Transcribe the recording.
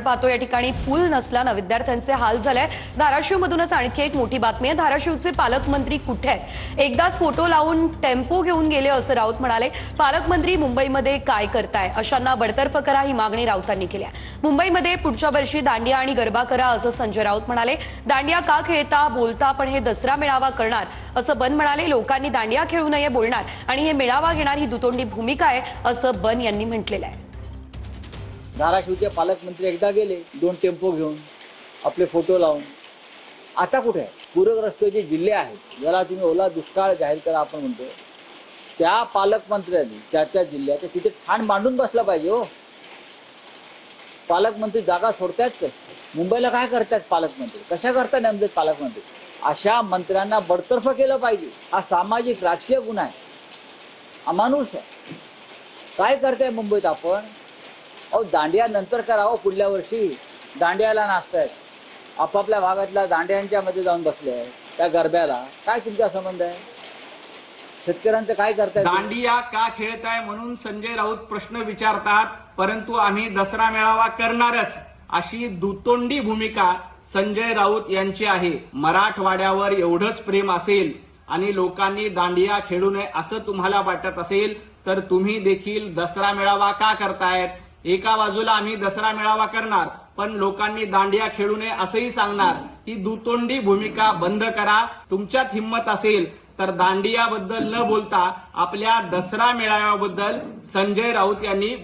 आपण पाहतो या ठिकाणी पूल नसल्याने विद्यार्थ्यांचे हाल झाले। धाराशिवमधूनच आणखी एक मोठी बातमी आहे। धाराशिवचे पालकमंत्री कुठे आहेत? एकदाच फोटो लावून टेम्पो घेऊन गेले असं राऊत म्हणाले। पालकमंत्री मुंबईमध्ये काय करताय? अशांना बडतर्फ करा ही मागणी राऊतांनी केली आहे। मुंबईमध्ये पुढच्या वर्षी दांडिया आणि गरबा करा असं संजय राऊत म्हणाले। दांडिया का खेळता बोलता पण हे दसरा मेळावा करणार असं बन म्हणाले। लोकांनी दांडिया खेळू नये बोलणार आणि हे मेळावा घेणार ही दुतोंडी भूमिका आहे असं बन यांनी म्हटलेलं आहे। धाराशिवचे पालकमंत्री एकदा गेले 2 टेम्पो घेऊन आपले फोटो लावून। आता कुठे आहे? पूरग्रस्त जे जिल्हे आहेत ज्याला तुम्ही ओला दुष्काळ जाहीर करा आपण म्हणतो, त्या पालकमंत्र्यांनी त्या जिल्ह्याच्या तिथे ठाण मांडून बसला पाहिजे। हो, पालकमंत्री जागा सोडतायत का? मुंबईला काय करतायत पालकमंत्री? कशा करताय नेमके पालकमंत्री? अशा मंत्र्यांना बडतर्फ केलं पाहिजे। हा सामाजिक राजकीय गुन्हा आहे, अमानुष आहे। काय करताय मुंबईत आपण? अहो, दांडिया नंतर करा। हो, पुढल्या वर्षी दांडियाला नाचतायत, आपापल्या भागातल्या दांड्यांच्या मध्ये जाऊन बसले आहेत। त्या गरब्याला काय तुमचा संबंध आहे? शेतकऱ्यांचं काय करताय? दांडिया का खेळताय म्हणून संजय राऊत प्रश्न विचारतात, परंतु आम्ही दसरा मेळावा करणारच अशी दुतोंडी भूमिका संजय राऊत यांची आहे। मराठवाड्यावर एवढंच प्रेम असेल आणि लोकांनी दांडिया खेळू नये असं तुम्हाला वाटत असेल तर तुम्ही देखील दसरा मेळावा का करतायत? एका बाजूला आम्ही दसरा मेळावा करणार पण लोकांनी दांडिया खेळू नये असंही सांगणार। ही दुतोंडी भूमिका बंद करा। तुमच्यात हिंमत असेल तर दांडियाबद्दल न बोलता आपल्या दसरा मेळाव्याबद्दल संजय राऊत यांनी